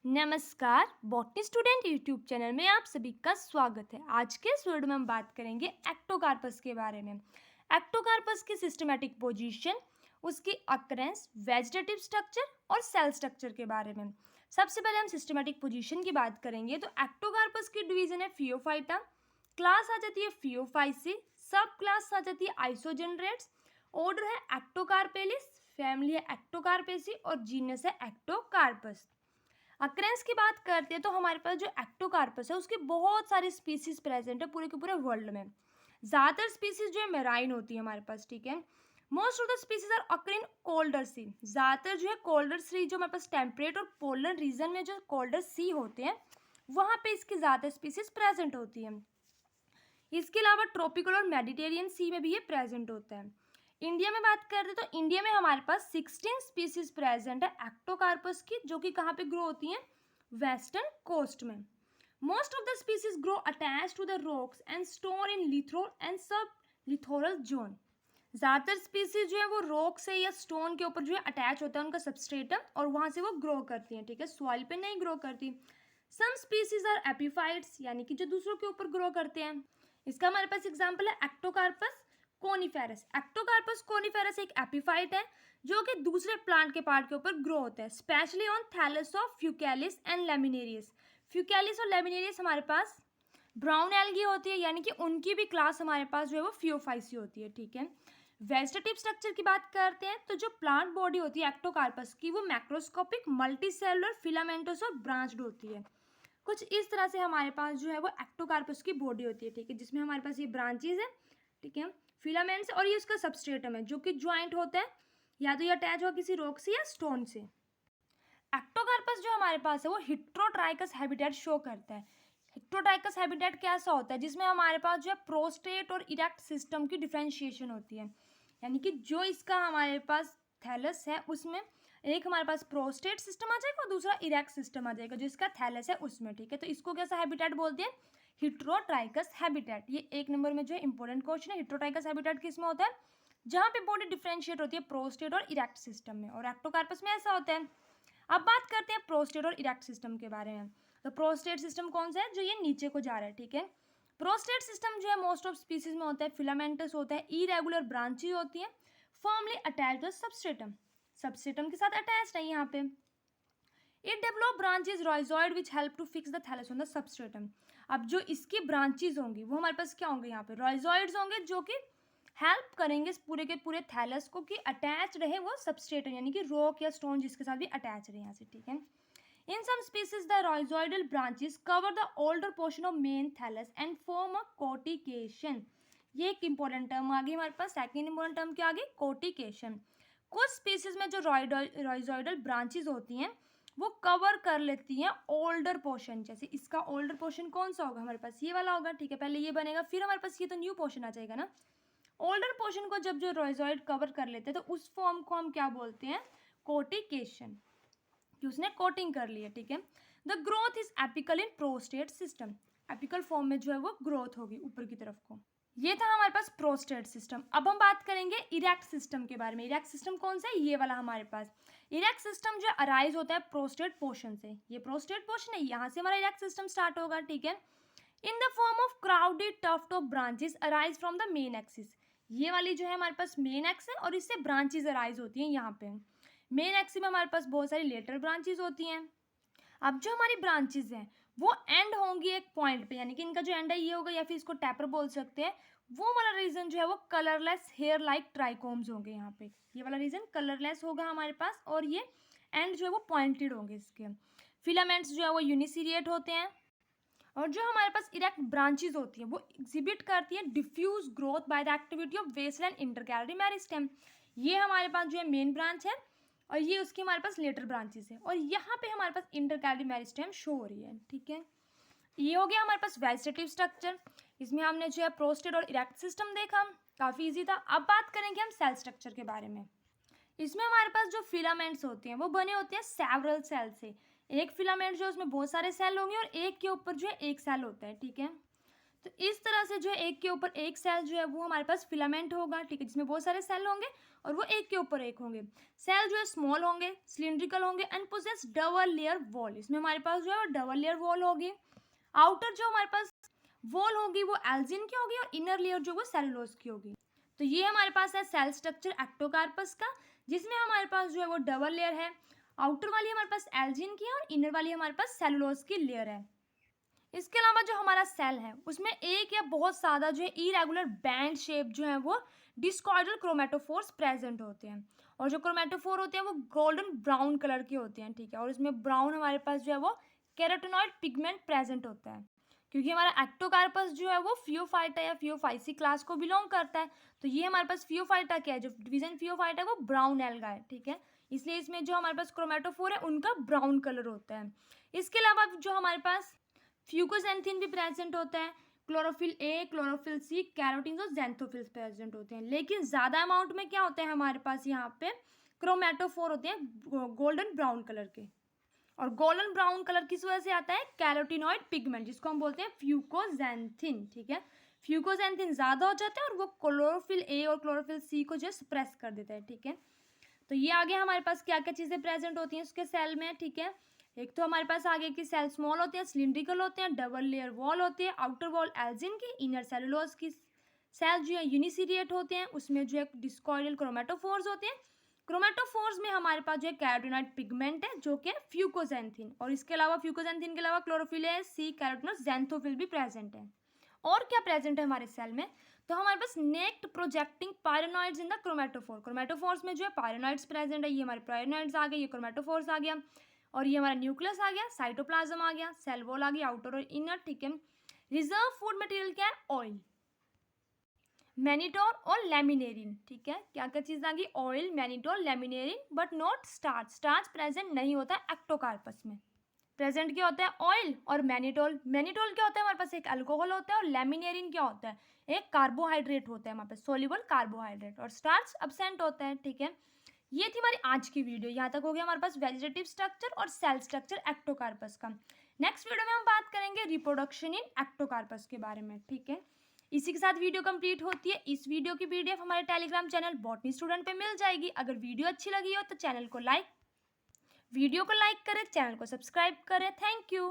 नमस्कार, botany student YouTube channel में आप सभी का स्वागत है। आज के इस वीडियो में हम बात करेंगे एक्टोकार्पस के बारे में। एक्टोकार्पस की सिस्टमैटिक पोजीशन, उसकी अकरेंस, वेजिटेटिव स्ट्रक्चर और सेल स्ट्रक्चर के बारे में। सबसे पहले हम सिस्टमैटिक पोजीशन की बात करेंगे तो एक्टोकार्पस की डिवीजन है फियोफाइटा, क्लास आ जाती है फियोफाइसी, सब क्लास आ जाती है आइसोजेनरेट्स, ऑर्डर है एक्टोकार्पेलिस, फैमिली है एक्टोकार्पेसी और जीनस है एक्टोकार्पस। अक्रेंस की बात करते हैं तो हमारे पास जो एक्टोकार्पस है उसके बहुत सारे स्पीसीज प्रेजेंट है पूरे के पूरे वर्ल्ड में। ज़्यादातर स्पीसीज जो है मेराइन होती है हमारे पास, ठीक है। Most of the species are occur in colder sea. ज़्यादातर जो है कोल्डर सी, जो हमारे पास टेम्परेट और पोलर रीजन में जो कोल्डर सी होते हैं वहाँ पे इसकी ज़्यादा स्पीसीज प्रेजेंट होती है। इसके अलावा ट्रॉपिकल और मेडिटेरियन सी में भी ये प्रेजेंट होता है। इंडिया में बात करते हैं तो इंडिया में हमारे पास 16 स्पीसीज प्रेजेंट है एक्टोकार्पस की, जो कि कहाँ पे ग्रो होती हैं, वेस्टर्न कोस्ट में। Most of the species grow attach to the rocks and stone in littoral and sublittoral zone. ज़्यादातर स्पीसीज जो है वो रॉक से या स्टोन के ऊपर जो है अटैच होता है उनका सबस्ट्रेटम, और वहाँ से वो ग्रो करती हैं, ठीक है। सॉइल पे नहीं ग्रो करती। सम स्पीसीज आर एपिफाइट्स, यानी कि जो दूसरों के ऊपर ग्रो करते हैं। इसका हमारे पास एग्जाम्पल है एक्टोकार्पस कोनिफेरस। एक्टोकार्पस कोनिफेरस एक एपिफाइट है जो कि दूसरे प्लांट के पार्ट के ऊपर ग्रो होता है, specially on thallus of Fucales and Laminarias. Fucales और लेमिनेरियस हमारे पास ब्राउन एल्गी होती है, यानी कि उनकी भी क्लास हमारे पास जो है वो फियोफाइसी होती है, ठीक है। वेजिटेटिव स्ट्रक्चर की बात करते हैं तो जो प्लांट बॉडी होती है एक्टोकार्पस की वो मैक्रोस्कोपिक मल्टीसेलुलर फिलामेंटस और ब्रांच्ड होती है। कुछ इस तरह से हमारे पास जो है वो एक्टोकार्पस की बॉडी होती है, ठीक है, जिसमें हमारे पास ये ब्रांचेज है, ठीक है, फिलामेंट्स, और ये उसका सबस्ट्रेटम है जो कि ज्वाइंट होता है, या तो ये अटैच हुआ किसी रॉक से या स्टोन से। एक्टोकार्पस जो हमारे पास है वो हिट्रोट्राइकस हैबिटेट शो करता है। हिट्रोट्राइकस हैबिटेट कैसा होता है, जिसमें हमारे पास जो है प्रोस्टेट और इरेक्ट सिस्टम की डिफ्रेंशिएशन होती है, यानी कि जो इसका हमारे पास थैलस है उसमें एक हमारे पास प्रोस्टेट सिस्टम आ जाएगा और दूसरा इरेक्ट सिस्टम आ जाएगा जो इसका थैलस है उसमें, ठीक है। तो इसको कैसा हैबिटेट बोलते हैं, हिट्रोट्राइकस हैबिटेट। ये एक नंबर में जो है इंपॉर्टेंट क्वेश्चन है। हिट्रोट्राइकस हैबिटेट किस में होता है, जहाँ पे बॉडी डिफ्रेंशिएट होती है प्रोस्टेट और इरेक्ट सिस्टम में, और एक्टोकार्पस में ऐसा होता है। अब बात करते हैं प्रोस्टेट और इरेक्ट सिस्टम के बारे में। तो प्रोस्टेट सिस्टम कौन सा है, जो ये नीचे को जा रहा है, ठीक है। प्रोस्टेट सिस्टम जो है मोस्ट ऑफ स्पीसीज में होता है, फिलामेंटस होता है, इरेगुलर ब्रांचेज होती है, फॉर्मली अटैच्ड सबस्ट्रेटम, सबस्ट्रेटम के साथ अटैच्ड है यहाँ पे। It develop branches rhizoid which help to fix the thallus on the substratum. अब जो इसकी ब्रांचेज होंगी वो हमारे पास क्या होंगे, यहाँ पे रॉइजॉइड्स होंगे जो कि हेल्प करेंगे इस पूरे के पूरे थैलस को कि अटैच रहे वो सबस्ट्रेटम, यानी कि रॉक या स्टोन जिसके साथ भी अटैच रहे यहाँ से, ठीक है। In some species, the rhizoidal branches cover the older portion of main thallus and form a cortication. ये एक इंपॉर्टेंट टर्म आ गई हमारे पास। सेकेंड इंपॉर्टेंट टर्म क्या आ गई, कोटिकेशन। कुछ स्पीसीज में जो रॉइजॉइडल ब्रांचेज होती हैं वो कवर कर लेती हैं ओल्डर पोर्शन। जैसे इसका ओल्डर पोर्शन कौन सा होगा, हमारे पास ये वाला होगा, ठीक है। पहले ये बनेगा फिर हमारे पास ये तो न्यू पोर्शन आ जाएगा ना। ओल्डर पोर्शन को जब जो रॉइजॉइड कवर कर लेते हैं तो उस फॉर्म को हम क्या बोलते हैं, कोटिकेशन, कि उसने कोटिंग कर ली है, ठीक है। The growth is apical in prostate system. Apical form में जो है वो ग्रोथ होगी ऊपर की तरफ को। ये था हमारे पास प्रोस्टेट सिस्टम। अब हम बात करेंगे इरेक्ट सिस्टम के बारे में। इरेक्ट सिस्टम कौन सा है, ये वाला हमारे पास। इरेक्ट सिस्टम जो अराइज होता है प्रोस्टेट पोर्शन से। ये प्रोस्टेट पोर्शन है, यहाँ से हमारा इरेक्ट सिस्टम स्टार्ट होगा, ठीक है। In the form of crowded tuft of branches arise from the main axis. ये वाली जो है हमारे पास मेन एक्स है और इससे ब्रांचेस अराइज होती हैं यहाँ पे। मेन एक्सिस में हमारे पास बहुत सारी लेटर ब्रांचेस होती हैं। अब जो हमारी ब्रांचेस हैं वो एंड होंगी एक पॉइंट पे, यानी कि इनका जो एंड है ये होगा, या फिर इसको टैपर बोल सकते हैं। वो वाला रीजन जो है वो कलरलेस हेयर लाइक ट्राइकोम्स होंगे यहाँ पे। ये वाला रीजन कलरलेस होगा हमारे पास, और ये एंड जो है वो पॉइंटेड होंगे इसके। फिलामेंट्स जो है वो यूनिसीरिएट होते हैं, और जो हमारे पास इरेक्ट ब्रांचेज होती हैं वो एग्जिबिट करती है diffuse growth by the activity of basal and intercalary meristem. ये हमारे पास जो है मेन ब्रांच है, और ये उसकी हमारे पास लेटर ब्रांचेस है, और यहाँ पे हमारे पास इंटरकैलरी मेरिस्टेम शो हो रही है, ठीक है। ये हो गया हमारे पास वेजिटेटिव स्ट्रक्चर। इसमें हमने जो है प्रोस्टेट और इरेक्ट सिस्टम देखा, काफ़ी इजी था। अब बात करेंगे हम सेल स्ट्रक्चर के बारे में। इसमें हमारे पास जो फिलामेंट्स होते हैं वो बने होते हैं सेवरल सेल से। एक फिलामेंट जो है उसमें बहुत सारे सेल होंगे और एक के ऊपर जो है एक सेल होता है, ठीक है। तो इस तरह से जो है एक के ऊपर एक सेल जो है वो हमारे पास फिलामेंट होगा, ठीक है, जिसमें बहुत सारे सेल होंगे और वो एक के ऊपर एक होंगे। सेल जो है स्मॉल होंगे, सिलिंड्रिकल होंगे and possess double layer wall. इसमें हमारे पास जो है वो डबल लेयर वॉल होगी। आउटर जो हमारे पास वॉल होगी वो एल्जिन की होगी और इनर लेयर जो वो सेलुलोज की होगी। तो ये हमारे पास है सेल स्ट्रक्चर एक्टोकार्पस का, जिसमें हमारे पास जो है वो डबल लेयर है। आउटर वाली हमारे पास एल्जिन की है और इनर वाली हमारे पास सेलुलोज की लेयर है। इसके अलावा जो हमारा सेल है उसमें एक या बहुत सादा जो है इरेगुलर बैंड शेप जो है वो डिस्कॉइडल क्रोमेटोफोर्स प्रेजेंट होते हैं। और जो क्रोमेटोफोर होते हैं वो गोल्डन ब्राउन कलर के होते हैं, ठीक है। और इसमें ब्राउन हमारे पास जो है वो कैरोटिनॉइड पिगमेंट प्रेजेंट होता है। क्योंकि हमारा एक्टोकार्पस जो है वो फियोफाइटा या फियोफाइसी क्लास को बिलोंग करता है, तो ये हमारे पास फियोफाइटा क्या है, जो डिवीजन फियोफाइटा है वो ब्राउन एल्गा है, ठीक है। इसलिए इसमें जो हमारे पास क्रोमेटोफोर है उनका ब्राउन कलर होता है। इसके अलावा जो हमारे पास फ्यूकोजेंथिन भी प्रेजेंट होता है, chlorophyll A, chlorophyll C, carotene और जेंथोफिल्स प्रेजेंट होते हैं। लेकिन ज़्यादा अमाउंट में क्या होता है हमारे पास यहाँ पे क्रोमेटोफोर होते हैं गोल्डन ब्राउन कलर के। और गोल्डन ब्राउन कलर किस वजह से आता है, कैरोटिनॉइड पिगमेंट, जिसको हम बोलते हैं फ्यूकोजेंथिन, ठीक है। फ्यूकोजेंथिन ज़्यादा हो जाता है और वो क्लोरोफिल ए और क्लोरोफिल सी को जो सप्रेस कर देता है, ठीक है। तो ये आगे हमारे पास क्या क्या चीज़ें प्रेजेंट होती हैं उसके सेल में, ठीक है। एक तो हमारे पास आगे की सेल स्मॉल होते हैं, सिलिंड्रिकल होते हैं, डबल लेयर वॉल होती है, आउटर वॉल एल्जिन की, इनर सेलुलोज की। सेल जो है यूनिसीरिएट होते हैं, उसमें जो है डिस्कॉइडल क्रोमेटोफोर्स होते हैं। क्रोमेटोफोर्स में हमारे पास जो है कैरोटिनॉइड पिगमेंट है जो कि फ्यूकोजेंथिन, और इसके अलावा फ्यूकोजेंथिन के अलावा क्लोरोफिल है, सी, कैरोटिनोज, जेंथोफिल भी प्रेजेंट है। और क्या प्रेजेंट है हमारे सेल में, तो हमारे पास naked projecting pyrenoids in the chromatophore. Chromatophores में जो है पायरोनॉइड्स प्रेजेंट है, ये हमारे पायरोनॉइड्स आ गए, ये क्रोमेटोफोर्स आ गया, और ये हमारा न्यूक्लियस आ गया, साइटोप्लाज्म आ गया, सेल वॉल आ गया, आउटर और इनर, ठीक है। रिजर्व फूड मटेरियल क्या है, ऑयल, मैनिटोल और लेमिनेरिन, ठीक है। क्या क्या चीज़ आ गई, oil, mannitol, laminarin, but not starch. Starch present नहीं होता है एक्टोकार्पस में। प्रेजेंट क्या होता है, ऑयल और मैनिटोल। मैनिटोल क्या होता है, हमारे पास एक अल्कोहल होता है, और लेमिनेरिन क्या होता है, एक कार्बोहाइड्रेट होता है हमारे पास, सोल्यूबल कार्बोहाइड्रेट, और स्टार्च अब्सेंट होता है, ठीक है। ये थी हमारी आज की वीडियो। यहाँ तक हो गया हमारे पास वेजिटेटिव स्ट्रक्चर और सेल स्ट्रक्चर एक्टोकार्पस का। नेक्स्ट वीडियो में हम बात करेंगे रिप्रोडक्शन इन एक्टोकार्पस के बारे में, ठीक है। इसी के साथ वीडियो कंप्लीट होती है। इस वीडियो की पीडीएफ हमारे टेलीग्राम चैनल बॉटनी स्टूडेंट पे मिल जाएगी। अगर वीडियो अच्छी लगी हो तो वीडियो को लाइक करें, चैनल को सब्सक्राइब करें। Thank you.